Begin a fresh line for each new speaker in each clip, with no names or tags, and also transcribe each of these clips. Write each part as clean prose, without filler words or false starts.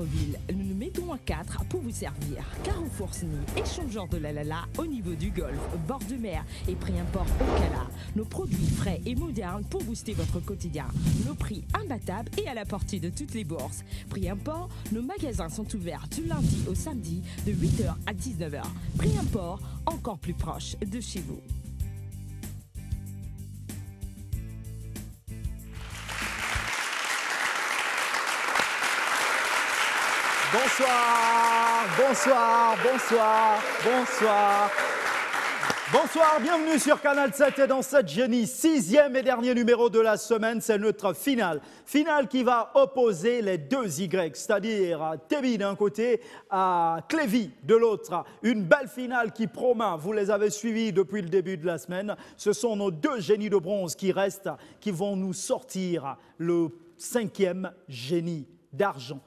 Auroville, nous nous mettons à 4 pour vous servir. Carrefour Sny, échangeur de la au niveau du golfe, bord de mer et prix import au Cala. Nos produits frais et modernes pour booster votre quotidien. Nos prix imbattables et à la portée de toutes les bourses. Prix import, nos magasins sont ouverts du lundi au samedi de 8h à 19h. Prix import, encore plus proche de chez vous.
Bonsoir, bonsoir, bonsoir, bonsoir. Bonsoir, bienvenue sur Canal 7 et dans cette génie, 6e et dernier numéro de la semaine, c'est notre finale. Finale qui va opposer les deux Y, c'est-à-dire Tebi d'un côté, à Clévy de l'autre. Une belle finale qui promet, vous les avez suivis depuis le début de la semaine. Ce sont nos deux génies de bronze qui restent, qui vont nous sortir le 5e génie d'argent.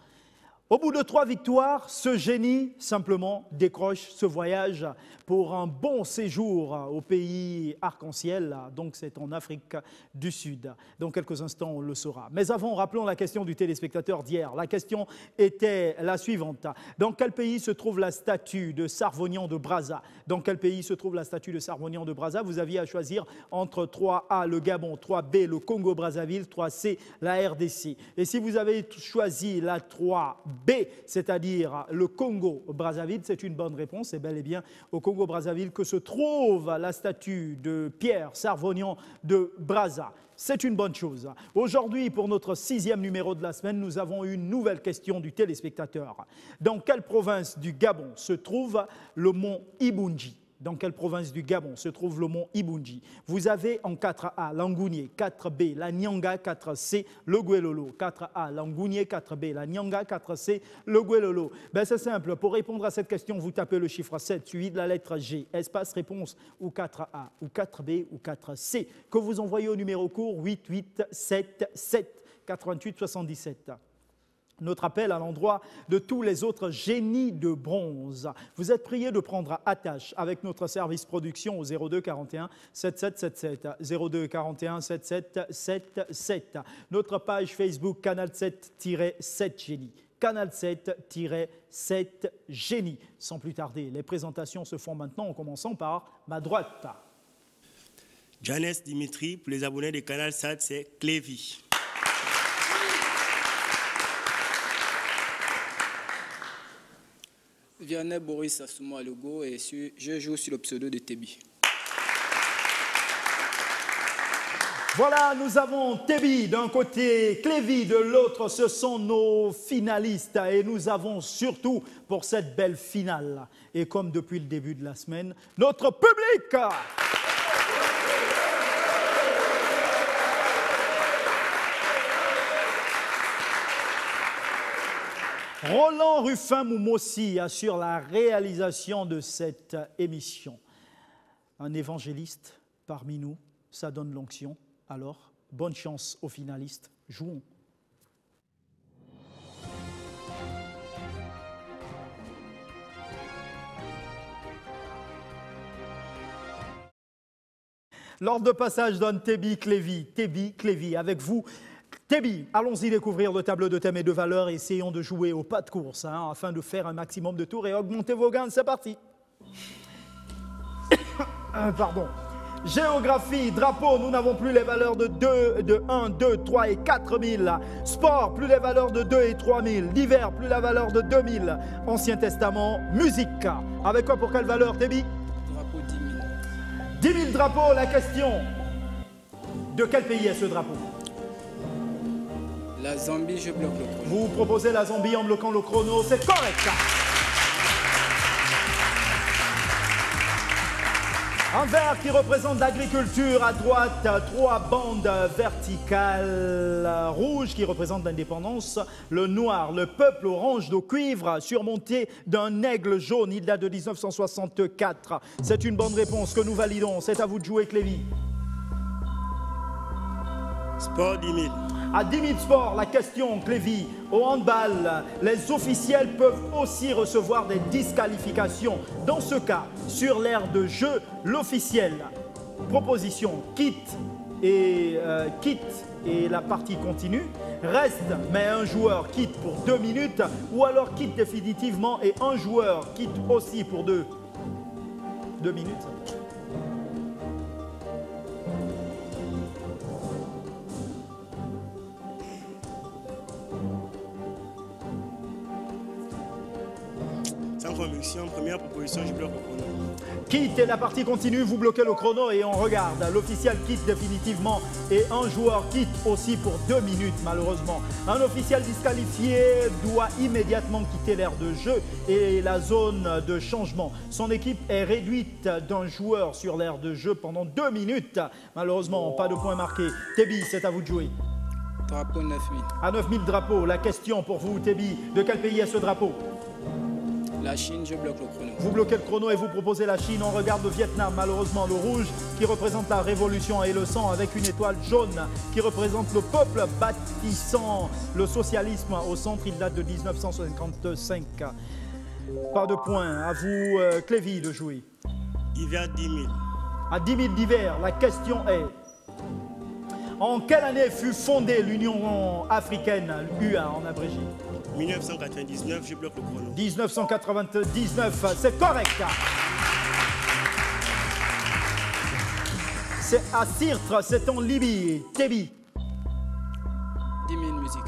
Au bout de 3 victoires, ce génie simplement décroche ce voyage pour un bon séjour au pays arc-en-ciel, donc c'est en Afrique du Sud. Dans quelques instants, on le saura. Mais avant, rappelons la question du téléspectateur d'hier. La question était la suivante. Dans quel pays se trouve la statue de Sarvonian de Brazza? Dans quel pays se trouve la statue de Sarvonian de Brazza? Vous aviez à choisir entre 3A, le Gabon, 3B, le Congo-Brazzaville, 3C, la RDC. Et si vous avez choisi la 3B, c'est-à-dire le Congo-Brazzaville, c'est une bonne réponse. C'est bel et bien au Congo-Brazzaville que se trouve la statue de Pierre Sarvonian de Brazza. C'est une bonne chose. Aujourd'hui, pour notre 6e numéro de la semaine, nous avons une nouvelle question du téléspectateur. Dans quelle province du Gabon se trouve le mont Ibunji? Dans quelle province du Gabon se trouve le mont Ibunji? Vous avez en 4A l'Angounié, 4B la Nyanga, 4C le Guelolo. 4A l'Angounié, 4B la Nyanga, 4C le Guelolo. Ben c'est simple, pour répondre à cette question, vous tapez le chiffre 7 suivi de la lettre G, espace réponse ou 4A ou 4B ou 4C, que vous envoyez au numéro court 8877 88 77. Notre appel à l'endroit de tous les autres génies de bronze. Vous êtes priés de prendre attache avec notre service production au 02 41 7777 02 41 7777. Notre page Facebook Canal 7-7 Génie. Canal 7-7 Génie. Sans plus tarder, les présentations se font maintenant en commençant par ma droite.
Janes Dimitri, pour les abonnés de Canal 7, c'est Clévy.
Vianney Boris Assouma Logo et je joue sur le pseudo de Tebi.
Voilà, nous avons Tebi d'un côté, Clévy de l'autre, ce sont nos finalistes et nous avons surtout pour cette belle finale, et comme depuis le début de la semaine, notre public. Roland Ruffin-Moumossi assure la réalisation de cette émission. Un évangéliste parmi nous, ça donne l'onction. Alors, bonne chance aux finalistes. Jouons. L'ordre de passage donne Tebi Clévy, avec vous. Tebi, allons-y découvrir le tableau de thèmes et de valeurs et essayons de jouer au pas de course afin de faire un maximum de tours et augmenter vos gains. C'est parti. Pardon. Géographie, drapeau, nous n'avons plus les valeurs de 1, 2, 3 et 4 000. Sport, plus les valeurs de 2 et 3 000. L'hiver, plus la valeur de 2 000. Ancien Testament, musique. Avec quoi pour quelle valeur, Tebi?
Drapeau 10 000.
10 000 drapeaux, la question. De quel pays est ce drapeau?
La Zambie, je bloque le chrono.
Vous proposez la Zambie en bloquant le chrono, c'est correct. Un vert qui représente l'agriculture, à droite, 3 bandes verticales, rouge qui représente l'indépendance, le noir, le peuple, orange de cuivre, surmonté d'un aigle jaune, il date de 1964. C'est une bonne réponse que nous validons, c'est à vous de jouer, Clévy.
Sport 10 000.
À 10 000 sports, la question, Clévy. Au handball, les officiels peuvent aussi recevoir des disqualifications. Dans ce cas, sur l'aire de jeu, l'officiel, proposition, quitte et la partie continue, reste mais un joueur quitte pour 2 minutes ou alors quitte définitivement et un joueur quitte aussi pour 2 minutes.
Sans conviction, première proposition, je bloque le chrono.
Quitte et la partie continue, vous bloquez le chrono et on regarde. L'officiel quitte définitivement et un joueur quitte aussi pour 2 minutes malheureusement. Un officiel disqualifié doit immédiatement quitter l'aire de jeu et la zone de changement. Son équipe est réduite d'un joueur sur l'aire de jeu pendant 2 minutes. Malheureusement, pas de point marqué. Tebi, c'est à vous de jouer.
Drapeau 9000.
À 9000 drapeaux, la question pour vous Tebi, de quel pays est ce drapeau?
La Chine, je bloque le chrono.
Vous bloquez le chrono et vous proposez la Chine. On regarde le Vietnam, malheureusement le rouge qui représente la révolution et le sang avec une étoile jaune qui représente le peuple bâtissant le socialisme au centre. Il date de 1955. Pas de points. À vous, Clévy, de jouer.
Hiver 10 000.
À 10 000 d'hiver, la question est: en quelle année fut fondée l'Union africaine, UA en abrégé?
1999, je bloque le chrono.
1999, c'est correct. C'est à Sirtre, c'est en Libye. Tebi.
10 000 musique.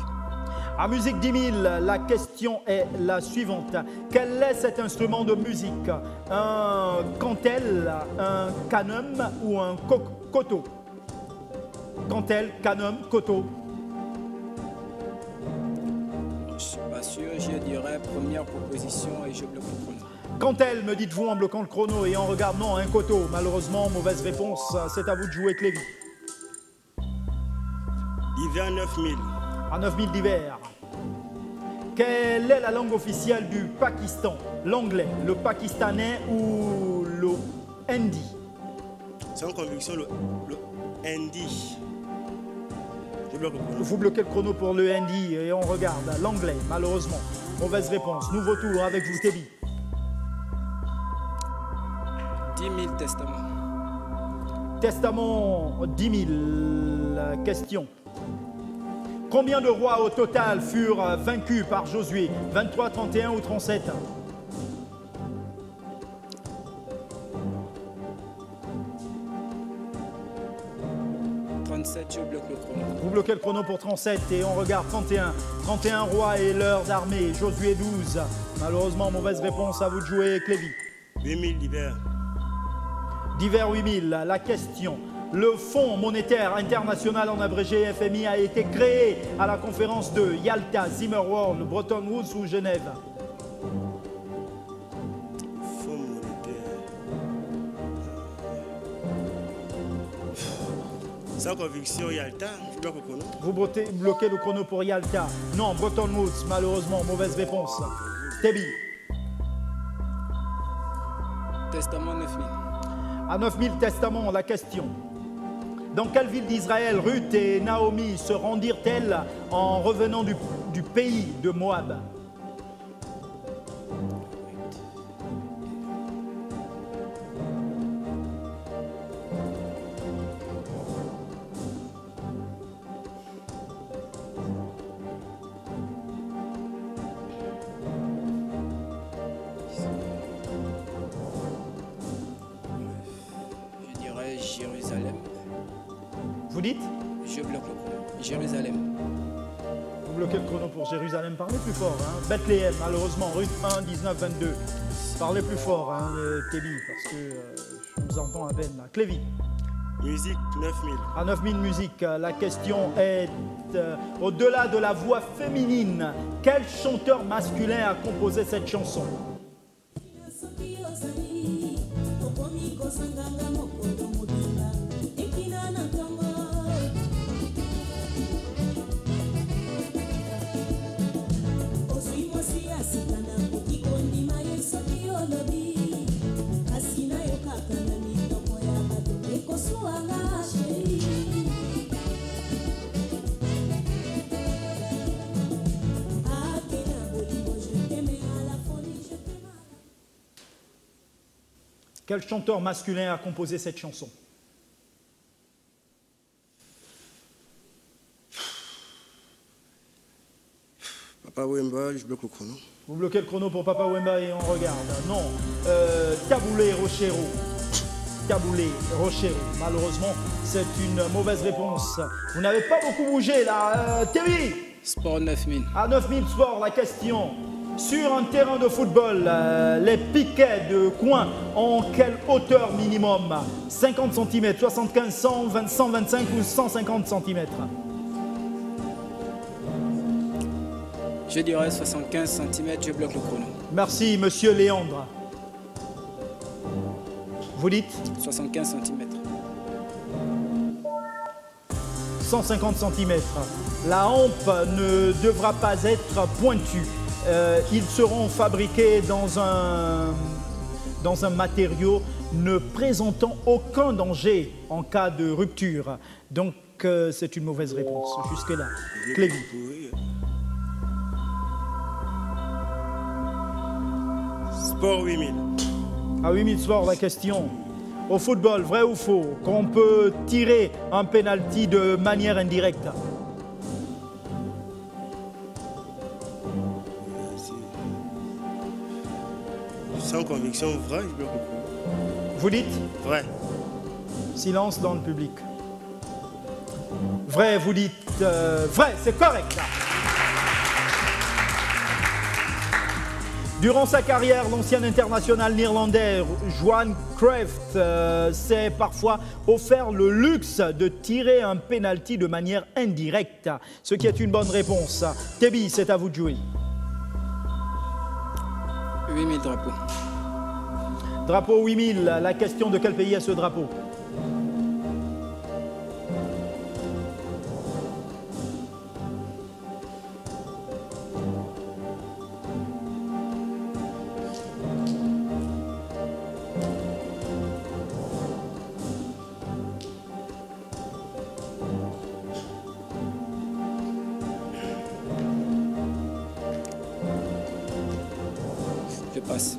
À musique 10 000, la question est la suivante. Quel est cet instrument de musique? Un cantel, un canum ou un koto? Cantel, canum, koto.
Je suis pas sûr, je dirais première proposition et je bloque le chrono.
Cantel, me dites-vous en bloquant le chrono et en regardant un koto. Malheureusement, mauvaise réponse. C'est à vous de jouer, Clévy.
Hiver 9000.
À 9000 d'hiver. Quelle est la langue officielle du Pakistan? L'anglais, le pakistanais ou le hindi?
Sans conviction, le hindi. Je bloque le chrono.
Vous bloquez le chrono pour le hindi et on regarde l'anglais, malheureusement. Mauvaise réponse. Nouveau tour avec vous, Tebi.
10 000 testaments.
Testament 10 000. Question. Combien de rois au total furent vaincus par Josué? 23, 31 ou 37?
37, je bloque le chrono.
Vous bloquez le chrono pour 37 et on regarde 31. 31 rois et leurs armées. Josué 12. Malheureusement, mauvaise réponse. À vous de jouer, Clévy.
8000 d'hiver.
D'hiver 8000, la question. Le Fonds monétaire international en abrégé FMI a été créé à la conférence de Yalta, Zimmerworld, Bretton Woods ou Genève?
Fonds monétaire. Sans conviction, Yalta, je bloque le chrono.
Vous bloquez le chrono pour Yalta. Non, Bretton Woods, malheureusement, mauvaise réponse. Tebi.
Testament 9000.
À 9000 testaments, la question. Dans quelle ville d'Israël Ruth et Naomi se rendirent-elles en revenant du pays de Moab?
Je dirais Jérusalem.
Vous dites?
Je bloque le chrono. Jérusalem.
Vous bloquez le chrono pour Jérusalem. Parlez plus fort. Hein. Bethléem, malheureusement, Ruth 1, 19, 22. Parlez plus fort, hein, Tebi, parce que je vous entends à peine là. Clévy.
Musique 9000.
À 9000 musiques, la question est au-delà de la voix féminine, quel chanteur masculin a composé cette chanson? Quel chanteur masculin a composé cette chanson?
Papa Wemba, je bloque le chrono.
Vous bloquez le chrono pour Papa Wemba et on regarde. Non. Kaboulé Rochero. Kaboulé Rochero. Malheureusement, c'est une mauvaise réponse. Vous n'avez pas beaucoup bougé là. Thierry.
Sport 9000.
À 9000 sport, la question. Sur un terrain de football, les piquets de coin ont quelle hauteur minimum? 50 cm, 75, 100, 125 ou 150 cm?
Je dirais 75 cm, je bloque le chrono.
Merci, monsieur Léandre. Vous dites
75 cm.
150 cm. La hampe ne devra pas être pointue. Ils seront fabriqués dans un matériau ne présentant aucun danger en cas de rupture. Donc, c'est une mauvaise réponse. Jusque-là. Clévy.
Sport 8000.
À 8000 sports, la question. Au football, vrai ou faux, qu'on peut tirer un penalty de manière indirecte?
Sans conviction, vrai, je bloque le chrono.
Vous dites?
Vrai.
Silence dans le public. Vrai, vous dites vrai, c'est correct. Durant sa carrière, l'ancien international néerlandais Johan Cruijff s'est parfois offert le luxe de tirer un penalty de manière indirecte, ce qui est une bonne réponse. Tebi, c'est à vous de jouer.
8000 drapeaux.
Drapeau 8000, la question de quel pays est ce drapeau?
Je passe.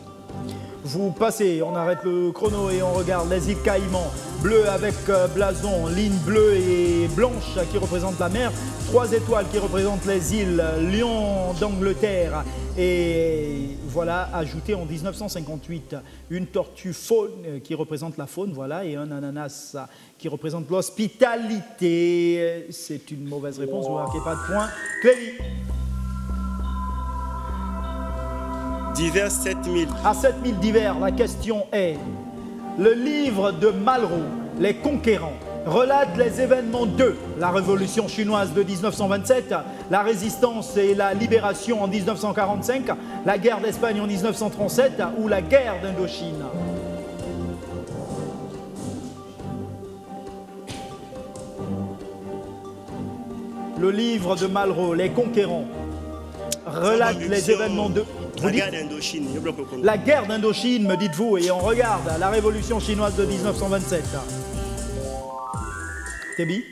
Vous passez, on arrête le chrono et on regarde les îles Caïmans. Bleu avec blason, ligne bleue et blanche qui représente la mer. 3 étoiles qui représentent les îles Lion d'Angleterre. Et voilà, ajouté en 1958, une tortue faune qui représente la faune, voilà, et un ananas qui représente l'hospitalité. C'est une mauvaise réponse, vous ne marquez pas de point. Clévy.
Divers 7000.
À 7000 divers, la question est: le livre de Malraux, Les Conquérants, relate les événements de la Révolution chinoise de 1927, la Résistance et la Libération en 1945, la guerre d'Espagne en 1937 ou la guerre d'Indochine? Le livre de Malraux, Les Conquérants, relate les événements de...
La guerre d'Indochine, je bloque le chrono.
La guerre d'Indochine, me dites-vous, et on regarde la Révolution chinoise de 1927. Tebi?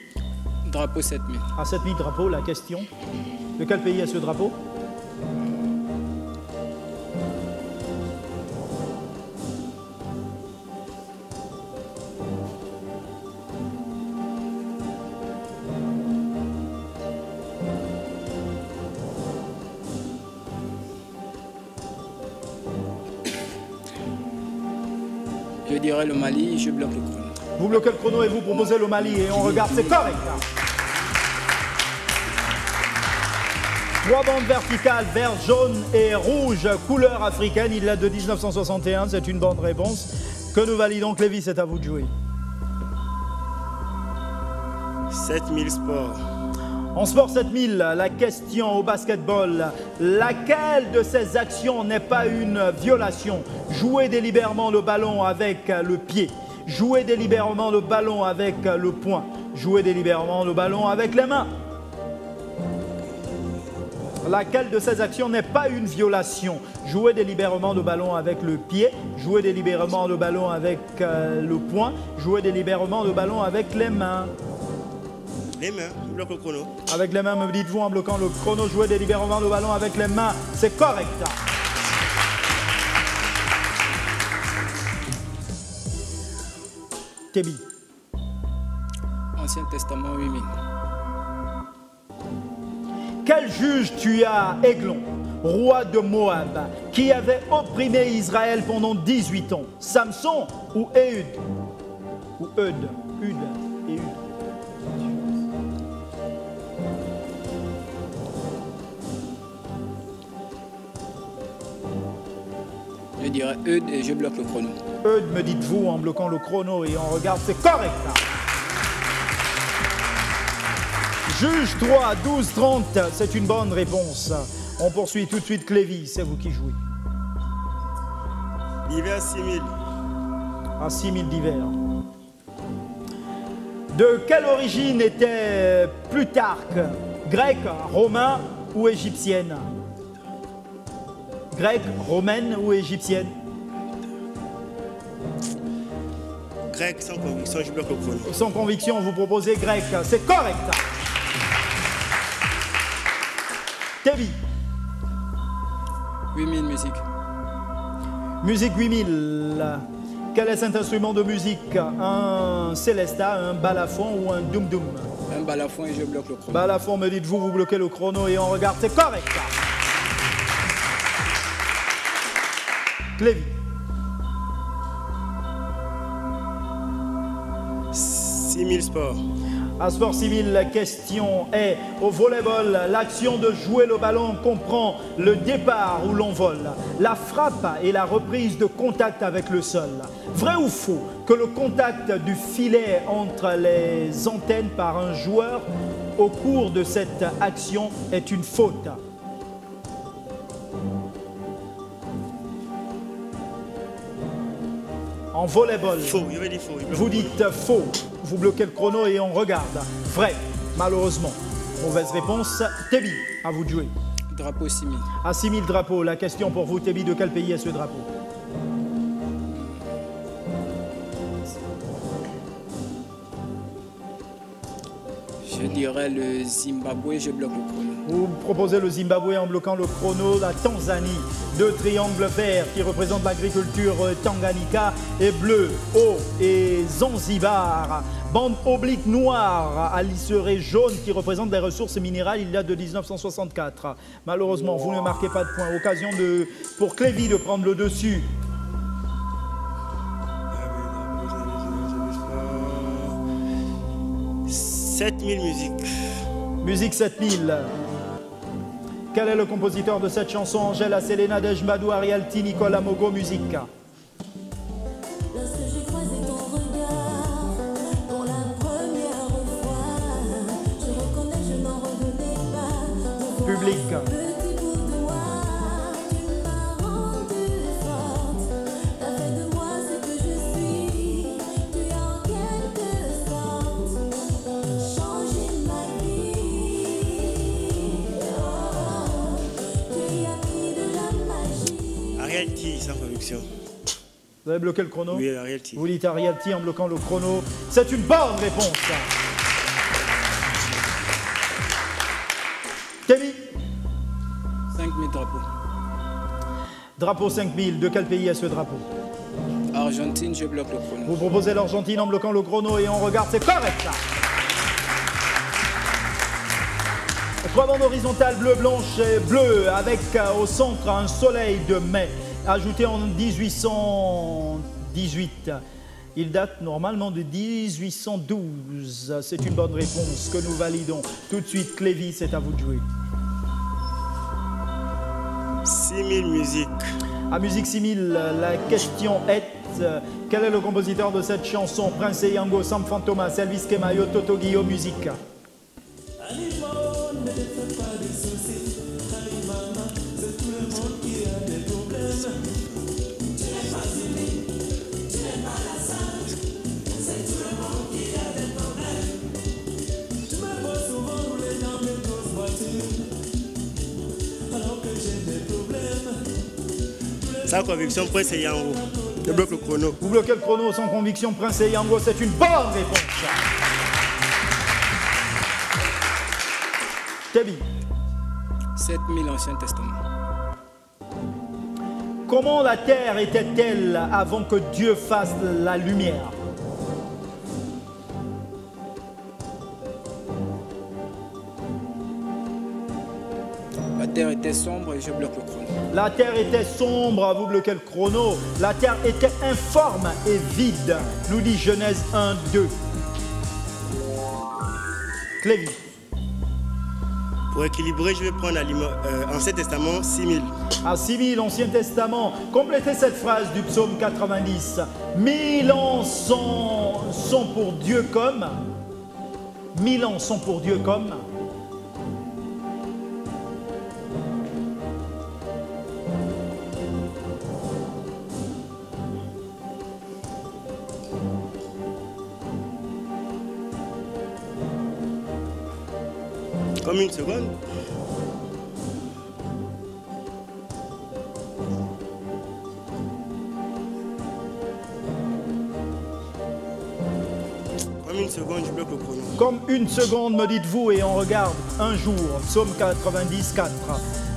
Drapeau 7000.
À 7000 drapeaux, la question. De quel pays est ce drapeau?
Je dirais le Mali, je bloque le chrono.
Vous bloquez le chrono et vous proposez le Mali et on regarde, c'est correct. 3 bandes verticales, vert, jaune et rouge, couleur africaine, il date de 1961, c'est une bonne réponse. Que nous validons, Clévy, c'est à vous de jouer.
7000 sports.
En sport 7000, la question au basketball, laquelle de ces actions n'est pas une violation? Jouer délibérément le ballon avec le pied, jouer délibérément le ballon avec le poing, jouer délibérément le ballon avec les mains. Laquelle de ces actions n'est pas une violation? Jouer délibérément le ballon avec le pied, jouer délibérément le ballon avec le poing, jouer délibérément le ballon avec les mains.
Les mains, je bloque le chrono.
Avec les mains, me dites-vous, en bloquant le chrono, jouer délibérément le ballon avec les mains, c'est correct. Tebi.
Ancien Testament 8000.
Quel juge tua Églon, roi de Moab, qui avait opprimé Israël pendant 18 ans? Samson ou Ehud? Ou Ehud? Ehud.
Je dirais Eudes et je bloque le chrono.
Eudes, me dites-vous, en bloquant le chrono et on regarde, c'est correct. Juge 3, 12, 30, c'est une bonne réponse. On poursuit tout de suite Clévy, c'est vous qui jouez.
L'hiver 6000.
À 6000 d'hiver. De quelle origine était Plutarque? Grec, romain ou égyptienne? Grec, romaine ou égyptienne?
Grec, sans conviction, je bloque le chrono.
Sans conviction, vous proposez grec. C'est correct. Tevi.
8000 musique.
Musique 8000. Quel est cet instrument de musique? Un célesta, un balafon ou un doum-doum?
Un balafon et je bloque le chrono.
Balafon, me dites-vous, vous bloquez le chrono et on regarde. C'est correct. Clévy.
6000 sports.
À Sport Civil, la question est, au volleyball, l'action de jouer le ballon comprend le départ ou l'envol, la frappe et la reprise de contact avec le sol. Vrai ou faux que le contact du filet entre les antennes par un joueur au cours de cette action est une faute? En volleyball,
Faux, il avait dit faux.
vous dites faux. Vous bloquez le chrono et on regarde. Vrai, malheureusement. Mauvaise réponse. Tebi, à vous de jouer.
Drapeau 6000.
À 6000 drapeaux, la question pour vous, Tebi, de quel pays est ce drapeau?
Je dirais le Zimbabwe, je bloque le chrono.
Vous proposez le Zimbabwe en bloquant le chrono, la Tanzanie, deux triangles verts qui représentent l'agriculture Tanganyika et bleu, eau et Zanzibar. Bande oblique noire à lisseré jaune qui représente les ressources minérales, il date de 1964. Malheureusement, vous ne marquez pas de points. Occasion pour Clévy de prendre le dessus.
7000 musiques.
Musique 7000. Quel est le compositeur de cette chanson? Angela, Selena, Dejmadou, Arialti, Nicolas Mogo, musique.
Lorsque j'ai croisé ton regard pour la première fois, je reconnais, je n'en revenais pas.
Public.
Petit bout de moi, tu m'as rendu forte. T'as fait de moi ce que je suis. Tu as en quelque sorte changé ma vie. Oh, tu y as mis de la magie.
Arialti, sans conviction.
Vous avez bloqué le chrono?
Oui, Arialti.
Vous dites Arialti en bloquant le chrono. C'est une bonne réponse. Kémy.
5000 drapeaux.
Drapeau 5000. De quel pays est ce drapeau?
Argentine, je bloque le chrono.
Vous proposez l'Argentine en bloquant le chrono et on regarde. C'est correct. Trois bandes horizontales bleu-blanche et bleu avec au centre un soleil de mai ajouté en 1818. Il date normalement de 1812. C'est une bonne réponse que nous validons. Tout de suite, Clévy, c'est à vous de jouer.
6000 musiques.
À Musique 6000, la question est quel est le compositeur de cette chanson? Prince Yango, Sam Fantomas, Elvis Kemayo, Toto Guillaume, musique.
Sans conviction, Prince Yango. Je bloque le chrono.
Vous bloquez le chrono sans conviction, Prince Yango, c'est une bonne réponse. Kémy.
7000 Ancien Testament.
Comment la terre était-elle avant que Dieu fasse la lumière?
terre était sombre et je bloque le chrono.
La terre était sombre, vous bloquez le chrono. La terre était informe et vide, nous dit Genèse 1, 2. Clévy.
Pour équilibrer, je vais prendre Ancien Testament 6000.
À 6000, Ancien Testament. Complétez cette phrase du psaume 90. 1000 ans sont pour Dieu comme. 1000 ans sont pour Dieu comme.
Comme une seconde. Comme une seconde, je bloque le chrono.
Comme une seconde, me dites-vous, et on regarde un jour. Psaume 90, 4.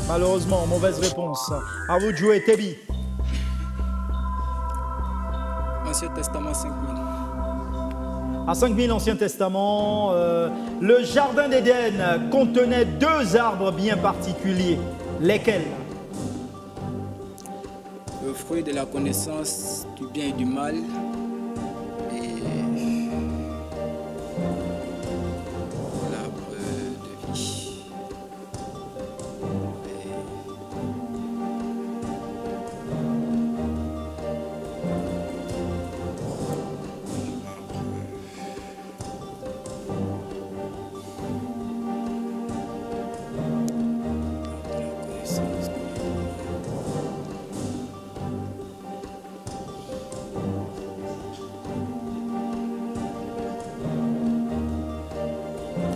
Malheureusement, mauvaise réponse. À vous de jouer, Tebi.
Ancien Testament 5000.
À 5000, Ancien Testament, le jardin d'Éden contenait 2 arbres bien particuliers. Lesquels?
Le fruit de la connaissance du bien et du mal. Et l'arbre de vie.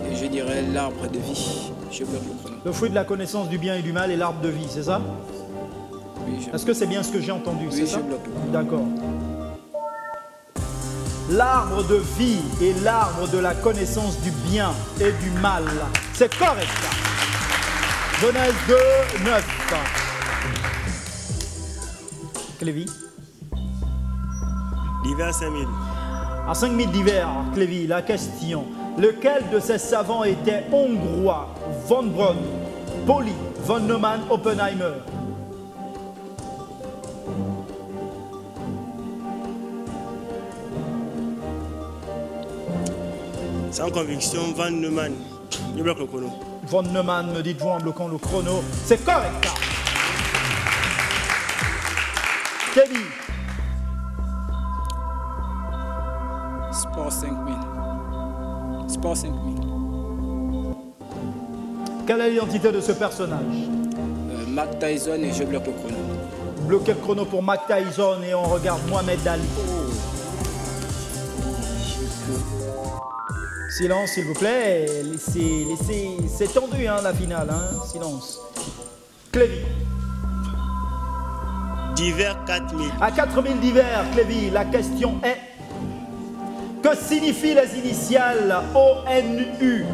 Et je dirais l'arbre de vie. Je bloque le chrono.
Le fruit de la connaissance du bien et du mal et l'arbre de vie, c'est ça?
Oui,
Est-ce que c'est bien ce que j'ai entendu?
Oui,
c'est ça?
je bloque le chrono.
D'accord. L'arbre de vie et l'arbre de la connaissance du bien et du mal. C'est correct. Genèse 2, 9. Clévy.
L'hiver 5000.
À 5000 d'hiver, Clévy, la question. Lequel de ces savants était hongrois? Von Braun, Pauli, von Neumann, Oppenheimer.
Sans conviction, Van Neumann. Je bloque le chrono.
Von Neumann, me dites-vous en bloquant le chrono. C'est correct. Teddy.
Sport 5000. Sport 5000.
Quelle est l'identité de ce personnage?
Mac Tyson et je bloque le chrono.
Bloquez le chrono pour Mac Tyson et on regarde Mohamed Ali. Silence, s'il vous plaît. C'est tendu, hein, la finale. Hein. Silence. Clévy.
D'hiver 4000.
À 4000 d'hiver, Clévy, la question est: que signifient les initiales ONU?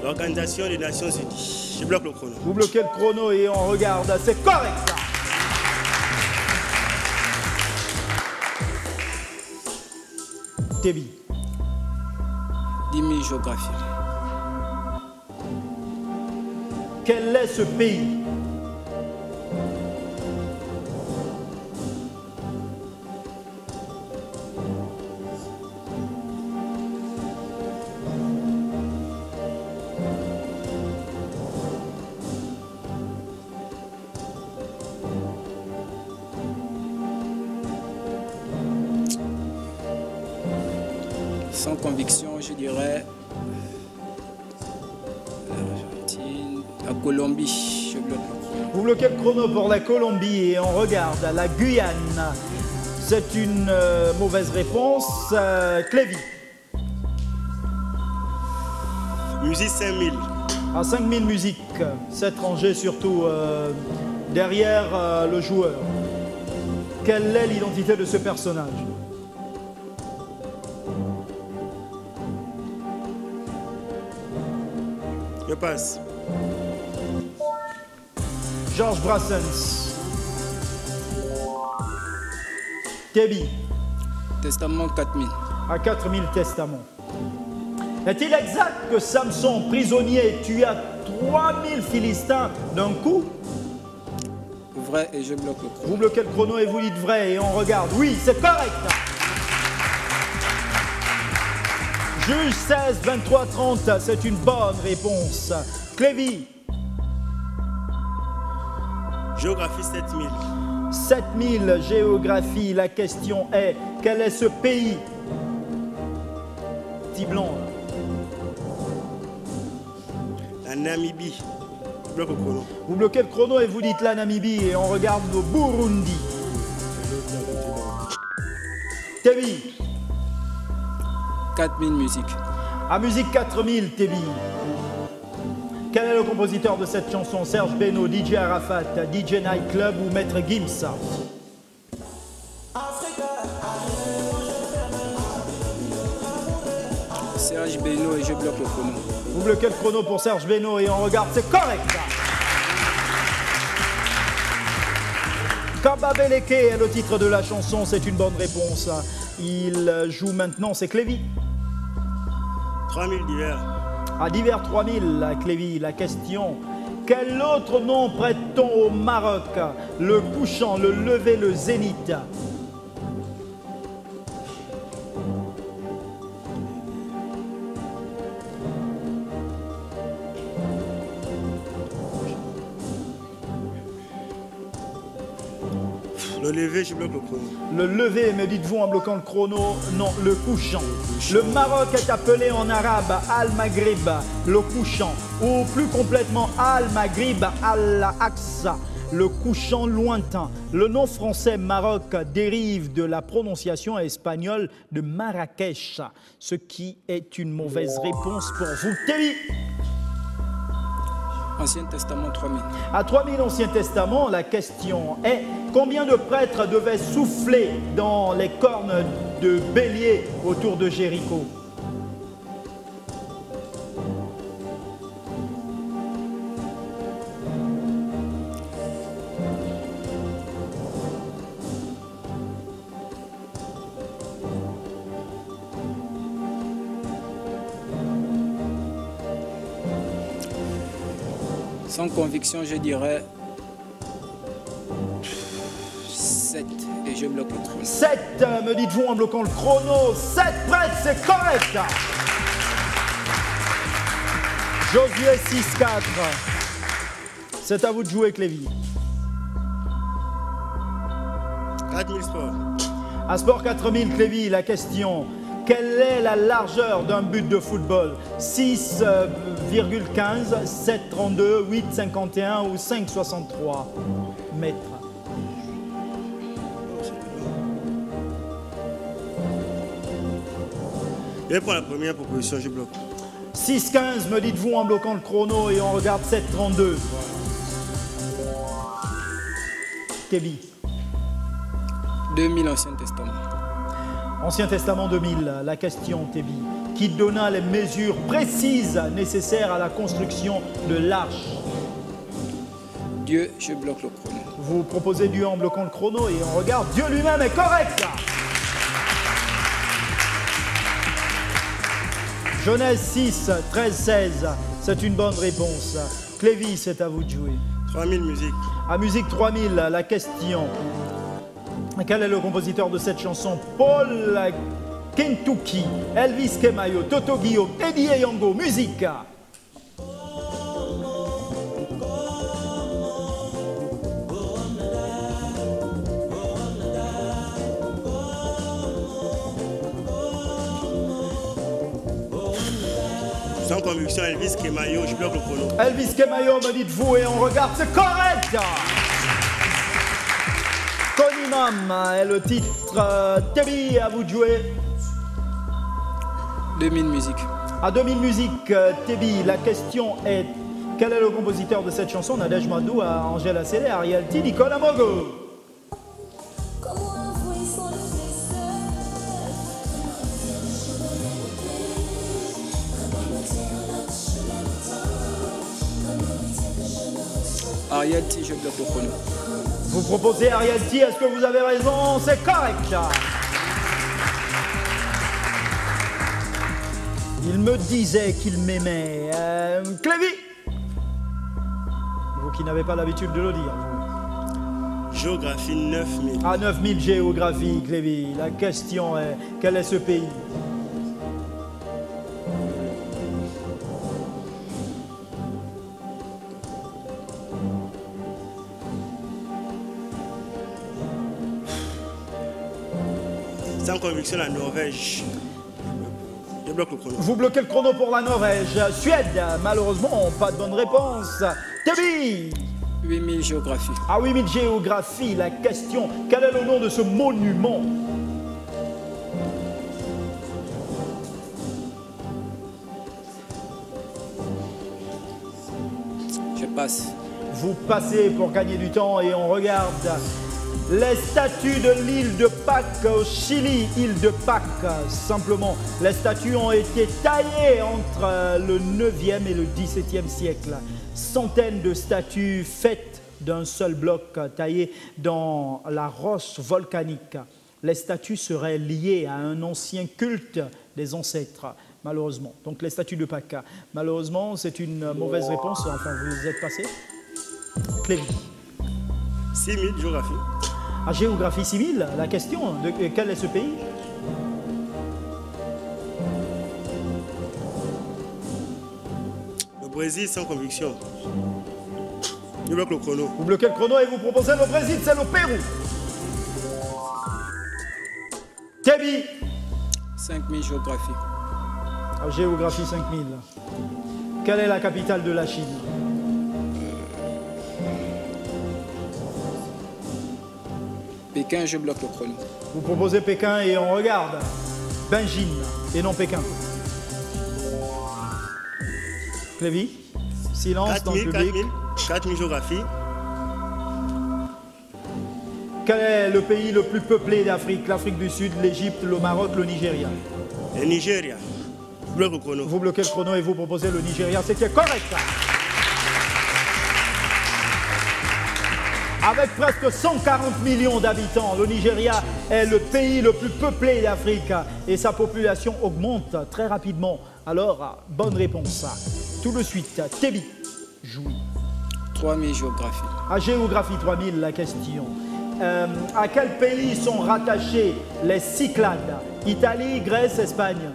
L'Organisation des Nations Unies. Je bloque le chrono.
Vous bloquez le chrono et on regarde. C'est correct. Tebi.
10 000 géographie.
Quel est ce pays?
Sans conviction, je dirais l'Argentine, la Colombie. Je bloque le chrono.
Vous bloquez le chrono pour la Colombie et on regarde la Guyane. C'est une mauvaise réponse. Clévy.
Musique 5000.
À 5000 musiques, 7 rangées surtout derrière le joueur. Quelle est l'identité de ce personnage?
Je passe.
Georges Brassens. Tebi.
Testament 4000.
À 4000 testaments. Est-il exact que Samson, prisonnier, tua 3000 Philistins d'un coup.
Vrai et je bloque le chrono.
Vous bloquez le chrono et vous dites vrai et on regarde. Oui, c'est correct. Juge 16, 23, 30, c'est une bonne réponse. Clévy.
Géographie 7000.
7000, géographie. La question est, quel est ce pays? Petit blanc.
La Namibie. Je bloque le chrono.
Vous bloquez le chrono et vous dites la Namibie et on regarde le Burundi. Tébi.
4000 musiques.
À musique 4000, Tébi. Quel est le compositeur de cette chanson? Serge Beno, DJ Arafat, DJ Nightclub ou Maître Gims?
Serge Beno et je bloque le chrono.
Vous bloquez le chrono pour Serge Beno et on regarde, c'est correct. Kababeleke est le titre de la chanson, c'est une bonne réponse. Il joue maintenant, c'est Clévy.
3000 divers.
À divers 3000, Clévy, la question. Quel autre nom prête-t-on au Maroc? Le couchant, le lever, le zénith.
Le lever, je bloque le chrono.
Le lever, me dites-vous en bloquant le chrono? Non, le couchant. Le Maroc est appelé en arabe Al-Maghrib, le couchant, ou plus complètement Al-Maghrib, Al-Aqsa, le couchant lointain. Le nom français Maroc dérive de la prononciation espagnole de Marrakech, ce qui est une mauvaise réponse pour vous. Téli.
Ancien Testament 3000.
À 3000 Ancien Testament, la question est combien de prêtres devaient souffler dans les cornes de bélier autour de Jéricho?
Sans conviction, je dirais 7 et je bloque le chrono.
7, me dites-vous en bloquant le chrono. 7 prêtres, c'est correct. Josué 6-4. C'est à vous de jouer, Clévy.
4000 sports.
À Sport 4000, Clévy, la question. Quelle est la largeur d'un but de football? 6,15, 7,32, 8,51 ou 5,63 mètres?
Je vais prendre la première proposition, je bloque.
6,15, me dites-vous en bloquant le chrono et on regarde 7,32. Kébi.
2000 Ancien Testament.
Ancien Testament 2000, la question, Tébi, qui donna les mesures précises nécessaires à la construction de l'arche.
Dieu, je bloque le chrono.
Vous proposez Dieu en bloquant le chrono et on regarde, Dieu lui-même est correct. Genèse 6, 13, 16, c'est une bonne réponse. Clévy, c'est à vous de jouer.
3000 musiques.
À musique 3000, la question. Quel est le compositeur de cette chanson? Paul Kentucky, Elvis Kemayo, Toto Guillaume, Eddie Yango, musique.
Sans conviction, Elvis Kemayo, je bloque le chrono.
Elvis Kemayo, me dites-vous, et on regarde, c'est correct. Konimam est le titre. Tébi, à vous de jouer.
2000 musiques.
À 2000 musiques, Tébi, la question est quel est le compositeur de cette chanson? Nadège Madou, Angèle Assélé, Ariel T, Nicolas Mogo.
Comment avouer sans le blesseur?
Ariel T, je bloque le chrono.
Vous proposez Ariel T, est-ce que vous avez raison? C'est correct. Il me disait qu'il m'aimait. Clévy. qui n'avez pas l'habitude de le dire.
Géographie 9000.
À 9000 géographie, Clévy. La question est, quel est ce pays?
Sans conviction, la Norvège. Je bloque le chrono.
Vous bloquez le chrono pour la Norvège. Suède, malheureusement, pas de bonne réponse. Tebi.
8000 géographie.
À 8000 géographie, la question, quel est le nom de ce monument?
Je passe.
Vous passez pour gagner du temps et on regarde les statues de l'île de Pâques au Chili, île de Pâques. Simplement, les statues ont été taillées entre le 9e et le 17e siècle. Centaines de statues faites d'un seul bloc taillé dans la roche volcanique. Les statues seraient liées à un ancien culte des ancêtres, malheureusement. Donc les statues de Pâques. Malheureusement, c'est une mauvaise réponse. Enfin, vous êtes passé. Clévy.
6000 géographie.
À géographie 6000, la question de quel est ce pays?
Le Brésil sans conviction. Je bloque le chrono.
Vous bloquez le chrono et vous proposez le Brésil, c'est le Pérou. Tebi.
5000 géographie.
À géographie 5000. Quelle est la capitale de la Chine?
Pékin, je bloque le chrono.
Vous proposez Pékin et on regarde. Beijing et non Pékin. Clévy. Silence dans le
4000,
public.
4000 géographie.
Quel est le pays le plus peuplé d'Afrique? L'Afrique du Sud, l'Égypte, le Maroc, le Nigeria.
Le Nigeria. Je bloque le chrono.
Vous bloquez le chrono et vous proposez le Nigeria, c'est qui est correct. Avec presque 140 millions d'habitants, le Nigeria est le pays le plus peuplé d'Afrique et sa population augmente très rapidement. Alors, bonne réponse. Tout de suite, Tebi jouit.
3000 géographie.
À géographie 3000, la question. À quel pays sont rattachés les Cyclades? Italie, Grèce, Espagne.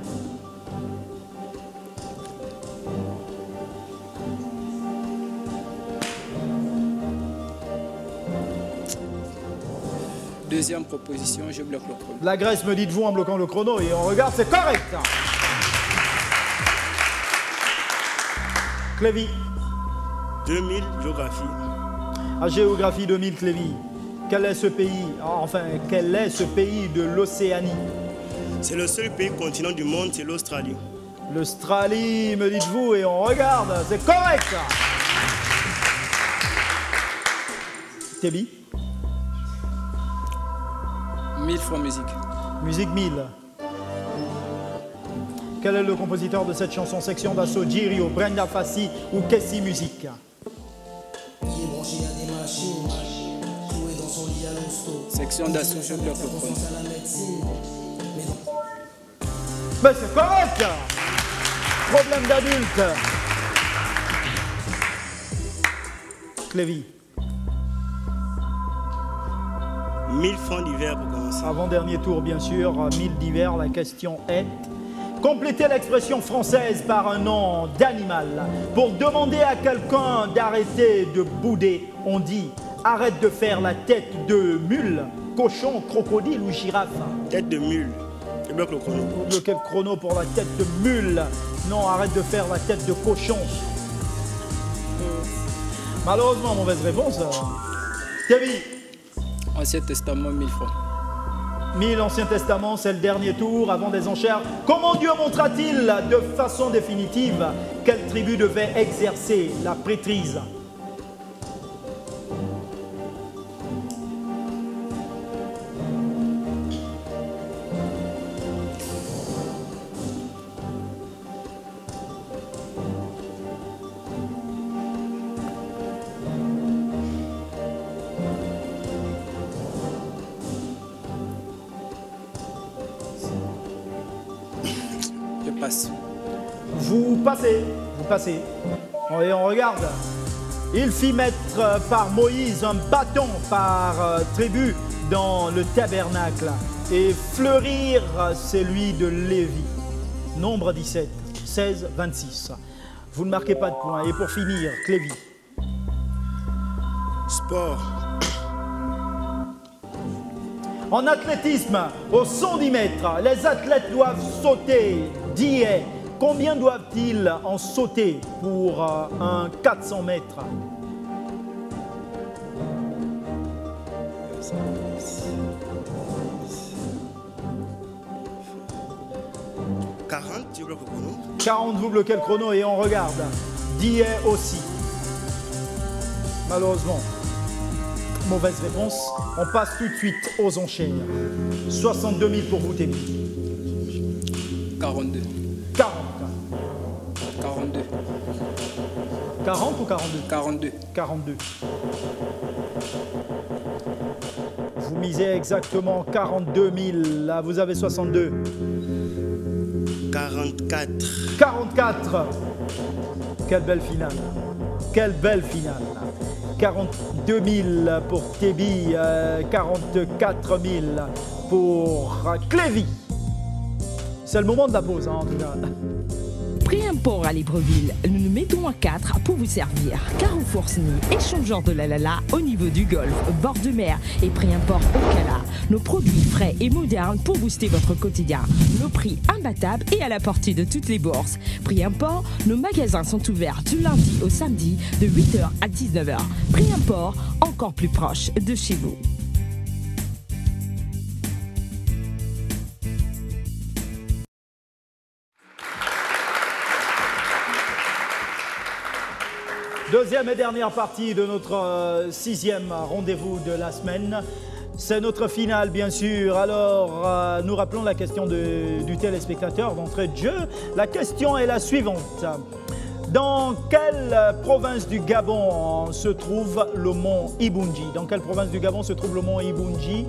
Deuxième proposition, je bloque le chrono.
La Grèce, me dites-vous en bloquant le chrono et on regarde, c'est correct. Clévy.
2000 géographie.
À géographie 2000, Clévy. Quel est ce pays? Enfin, quel est ce pays de l'Océanie?
C'est le seul pays continent du monde, c'est l'Australie.
L'Australie, me dites-vous, et on regarde, c'est correct. Tebi.
1000 francs musique.
Musique 1000. Quel est le compositeur de cette chanson? Section d'assaut, Jirio, Brenda Fassi ou Kessi Musique?
Section d'assaut, je bloque le chrono.
Mais c'est correct. Problème d'adulte. Clévy.
1000 francs d'hiver pour commencer.
Avant-dernier tour, bien sûr, 1000 d'hiver. La question est: complétez l'expression française par un nom d'animal. Pour demander à quelqu'un d'arrêter de bouder, on dit: arrête de faire la tête de mule, cochon, crocodile ou girafe.
Tête de mule. Je bloque le chrono.
Vous bloquez le chrono pour la tête de mule. Non, arrête de faire la tête de cochon. Malheureusement, mauvaise réponse. Tebi.
Ancien Testament, 1000 francs.
1000 Ancien Testament, c'est le dernier tour avant des enchères. Comment Dieu montra-t-il de façon définitive quelle tribu devait exercer la prêtrise?
Je passe.
Vous passez. Et on regarde. Il fit mettre par Moïse un bâton par tribu dans le tabernacle et fleurir celui de Lévi. Nombre 17, 16, 26. Vous ne marquez pas de points. Et pour finir, Clévy.
Sport.
En athlétisme, au 110 mètres, les athlètes doivent sauter 10 haies. Combien doivent-ils en sauter pour un 400 mètres?
40, tu bloques le chrono.
40, vous bloquez le chrono et on regarde. 10 haies aussi. Malheureusement, mauvaise réponse. On passe tout de suite aux enchères. 62 000 pour vous, Témi.
42.
40.
42.
40 ou 42?
42.
42. Vous misez exactement 42 000. Là, vous avez 62.
44.
44. Quelle belle finale. Quelle belle finale. 42 000 pour Tébi, 44 000 pour Clévy. C'est le moment de la pause, hein, en tout cas.
Prix import à Libreville, nous nous mettons à 4 pour vous servir. Carrefour Sny, échangeur de la Lala au niveau du golfe, bord de mer et prix import au Cala. Nos produits frais et modernes pour booster votre quotidien. Nos prix imbattables et à la portée de toutes les bourses. Prix import, nos magasins sont ouverts du lundi au samedi de 8h à 19h. Prix import, encore plus proche de chez vous.
Deuxième et dernière partie de notre sixième rendez-vous de la semaine. C'est notre finale, bien sûr. Alors, nous rappelons la question du téléspectateur d'entrée de jeu. La question est la suivante. Dans quelle province du Gabon se trouve le mont Ibunji? Dans quelle province du Gabon se trouve le mont Ibunji?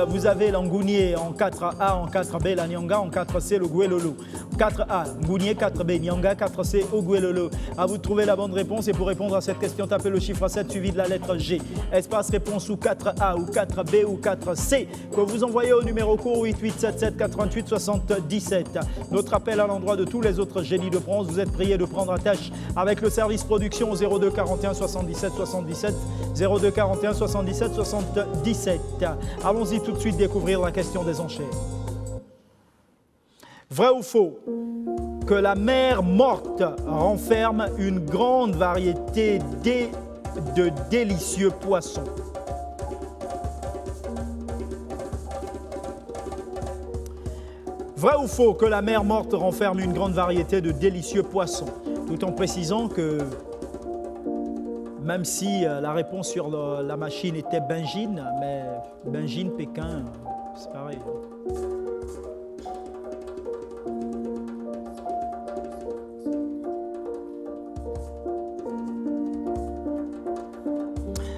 Vous avez l'Angounié en 4A, en 4B, la Nyanga, en 4C, le Gouelolo. 4A, Ngounié, 4B, Nyanga, 4C, au Gouelolo. À vous de trouver la bonne réponse et pour répondre à cette question, tapez le chiffre 7 suivi de la lettre G. Espace réponse ou 4A ou 4B ou 4C que vous envoyez au numéro court 8877 88 77. Notre appel à l'endroit de tous les autres génies de bronze. Vous êtes priés de prendre attache avec le service production au 02 41 77 77 02 41 77 77. Allons-y tout de suite découvrir la question des enchères. Vrai ou faux que la mer morte renferme une grande variété de délicieux poissons? Vrai ou faux que la mer morte renferme une grande variété de délicieux poissons? Tout en précisant que même si la réponse sur la machine était Bengine, mais Bengine, Pékin, c'est pareil.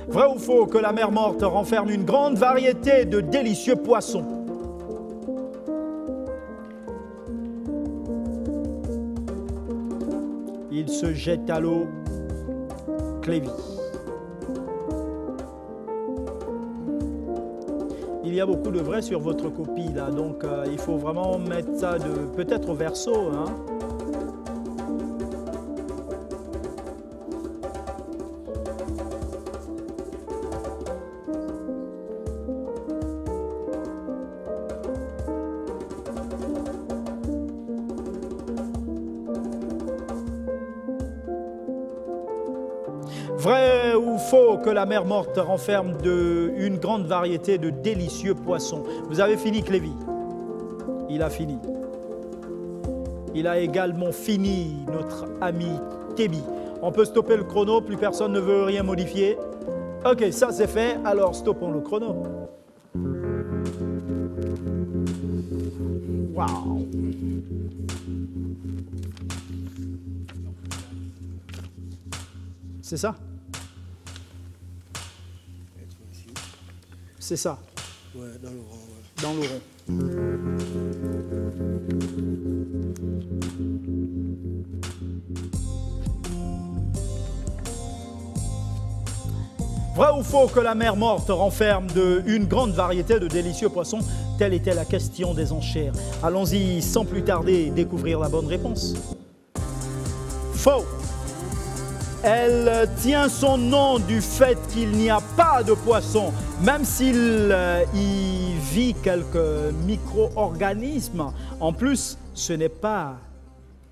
Vrai ou faux que la mer morte renferme une grande variété de délicieux poissons? Il se jette à l'eau. Clévy. Il y a beaucoup de vrai sur votre copie là, donc il faut vraiment mettre ça peut-être au verso, hein. Vrai ou faux que la mer morte renferme une grande variété de délicieux poissons? Vous avez fini, Clévy? Il a fini. Il a également fini, notre ami Tébi. On peut stopper le chrono, plus personne ne veut rien modifier. Ok, ça c'est fait, alors stoppons le chrono. Waouh! C'est ça? C'est ça?
Ouais, dans le rond. Ouais.
Dans le rond. Vrai ou faux que la mer Morte renferme une grande variété de délicieux poissons? Telle était la question des enchères. Allons-y sans plus tarder découvrir la bonne réponse. Faux. Elle tient son nom du fait qu'il n'y a pas de poisson, même s'il y vit quelques micro-organismes. En plus, ce n'est pas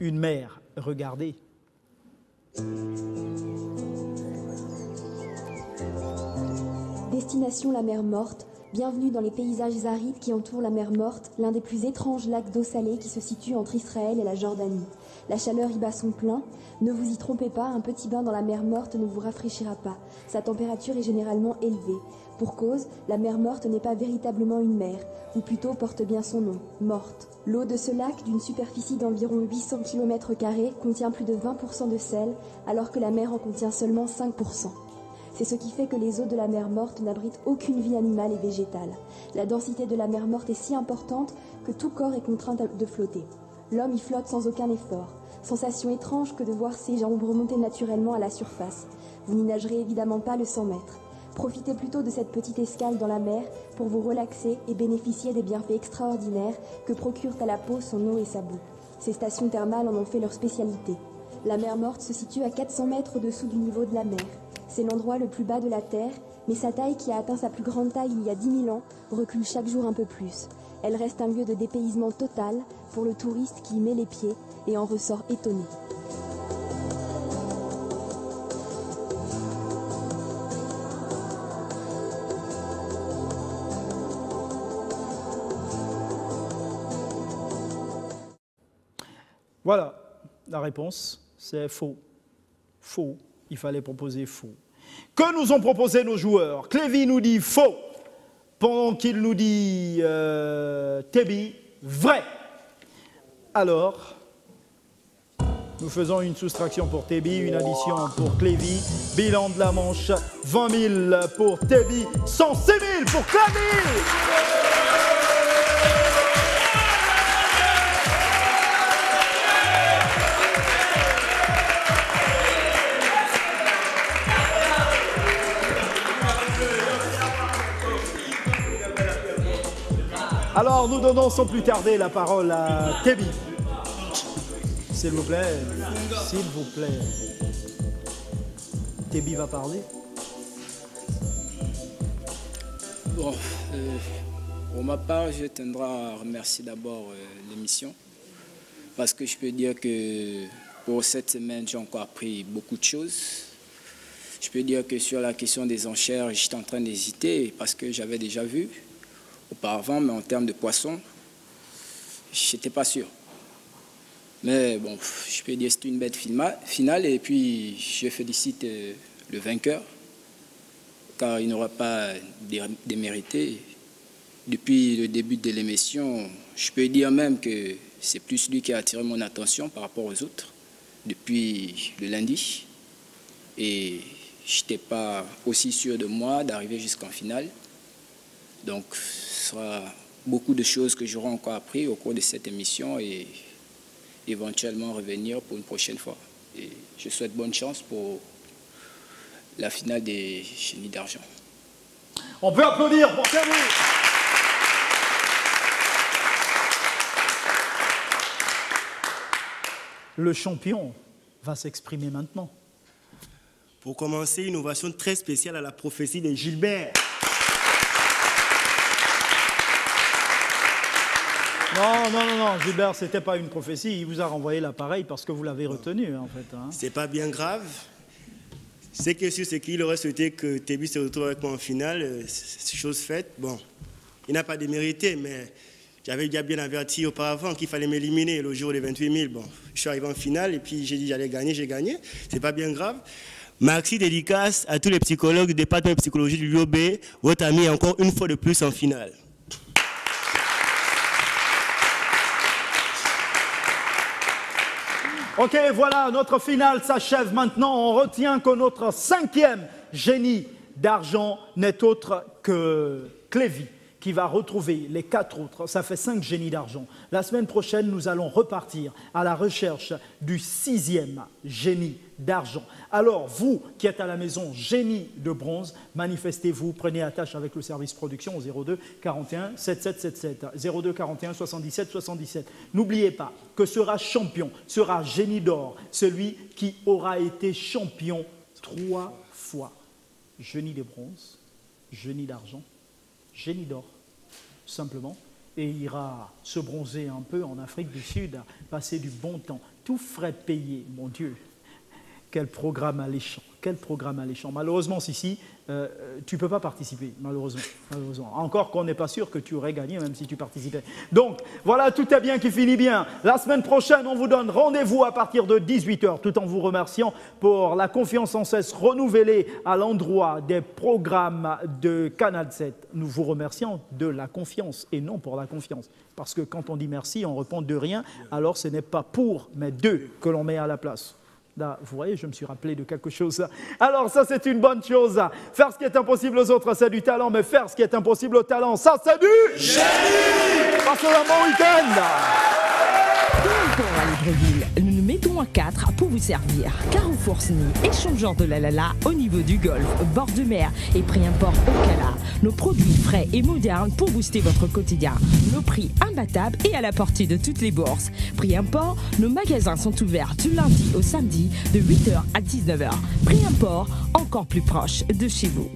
une mer. Regardez.
Destination la mer Morte. Bienvenue dans les paysages arides qui entourent la mer Morte, l'un des plus étranges lacs d'eau salée qui se situe entre Israël et la Jordanie. La chaleur y bat son plein. Ne vous y trompez pas, un petit bain dans la mer Morte ne vous rafraîchira pas. Sa température est généralement élevée. Pour cause, la mer Morte n'est pas véritablement une mer, ou plutôt porte bien son nom, Morte. L'eau de ce lac, d'une superficie d'environ 800 km², contient plus de 20% de sel, alors que la mer en contient seulement 5%. C'est ce qui fait que les eaux de la mer Morte n'abritent aucune vie animale et végétale. La densité de la mer Morte est si importante que tout corps est contraint de flotter. L'homme y flotte sans aucun effort. Sensation étrange que de voir ses jambes remonter naturellement à la surface. Vous n'y nagerez évidemment pas le 100 mètres. Profitez plutôt de cette petite escale dans la mer pour vous relaxer et bénéficier des bienfaits extraordinaires que procurent à la peau son eau et sa boue. Ces stations thermales en ont fait leur spécialité. La mer Morte se situe à 400 mètres au-dessous du niveau de la mer. C'est l'endroit le plus bas de la Terre, mais sa taille, qui a atteint sa plus grande taille il y a 10 000 ans, recule chaque jour un peu plus. Elle reste un lieu de dépaysement total pour le touriste qui y met les pieds et en ressort étonné.
Voilà, la réponse, c'est faux. Faux. Il fallait proposer faux. Que nous ont proposé nos joueurs? Clévy nous dit faux, pendant qu'il nous dit Tebi, vrai. Alors, nous faisons une soustraction pour Tebi, une addition pour Clévy. Bilan de la manche, 20 000 pour Tebi, 106 000 pour Clévy. Alors, nous donnons sans plus tarder la parole à Tebi. S'il vous plaît, s'il vous plaît. Tebi va parler.
Bon, pour ma part, je tiendrai à remercier d'abord l'émission, parce que je peux dire que pour cette semaine, j'ai encore appris beaucoup de choses. Je peux dire que sur la question des enchères, j'étais en train d'hésiter parce que j'avais déjà vu auparavant, mais en termes de poissons, je n'étais pas sûr. Mais bon, je peux dire que c'était une belle finale et puis je félicite le vainqueur, car il n'aura pas démérité. Depuis le début de l'émission, je peux dire même que c'est plus lui qui a attiré mon attention par rapport aux autres depuis le lundi. Et je n'étais pas aussi sûr de moi d'arriver jusqu'en finale. Donc, ce sera beaucoup de choses que j'aurai encore appris au cours de cette émission et éventuellement revenir pour une prochaine fois. Et je souhaite bonne chance pour la finale des Chenilles d'Argent.
On peut applaudir pour Tebi. Le champion va s'exprimer maintenant.
Pour commencer, une ovation très spéciale à la prophétie de Gilbert.
Non, Gilbert, ce n'était pas une prophétie. Il vous a renvoyé l'appareil parce que vous l'avez retenu, en fait. Hein.
C'est pas bien grave. C'est que sûr, c'est qu'il aurait souhaité que Tebi se retrouve avec moi en finale. C'est chose faite. Bon, il n'a pas démérité, mais j'avais déjà bien averti auparavant qu'il fallait m'éliminer le jour des 28 000. Bon, je suis arrivé en finale et puis j'ai dit j'allais gagner, j'ai gagné. C'est pas bien grave. Maxi dédicace à tous les psychologues du département de psychologie du l'UOB. Votre ami est encore une fois de plus en finale.
Ok, voilà, notre finale s'achève maintenant. On retient que notre 5e génie d'argent n'est autre que Clévy, qui va retrouver les 4 autres. Ça fait 5 génies d'argent. La semaine prochaine, nous allons repartir à la recherche du 6e génie d'argent. Alors, vous qui êtes à la maison, génie de bronze, manifestez-vous, prenez attache avec le service production au 02 41 7777, 02 41 77 77. N'oubliez pas que sera champion, sera génie d'or, celui qui aura été champion 3 fois. Génie de bronze, génie d'argent, génie d'or, simplement, et ira se bronzer un peu en Afrique du Sud, passer du bon temps, tout frais payé, mon Dieu. Quel programme alléchant, quel programme alléchant. Malheureusement, Sissi, tu ne peux pas participer, malheureusement. Encore qu'on n'est pas sûr que tu aurais gagné, même si tu participais. Donc, voilà, tout est bien qui finit bien. La semaine prochaine, on vous donne rendez-vous à partir de 18 h, tout en vous remerciant pour la confiance sans cesse renouvelée à l'endroit des programmes de Canal 7. Nous vous remercions de la confiance et non pour la confiance. Parce que quand on dit merci, on répond de rien, alors ce n'est pas pour, mais de que l'on met à la place. Là, vous voyez, je me suis rappelé de quelque chose. Alors ça, c'est une bonne chose. Faire ce qui est impossible aux autres, c'est du talent, mais faire ce qui est impossible au talent, ça, c'est du génie. Passez un bon week-end.
Pour à Libreville, nous nous mettons à 4 pour vous servir. Carrefour Sny, échangeur de la Lala au niveau du golfe, bord de mer et prix import au Cala. Nos produits frais et modernes pour booster votre quotidien. Nos prix imbattables et à la portée de toutes les bourses. Prix import, nos magasins sont ouverts du lundi au samedi de 8 h à 19 h. Prix import, encore plus proche de chez vous.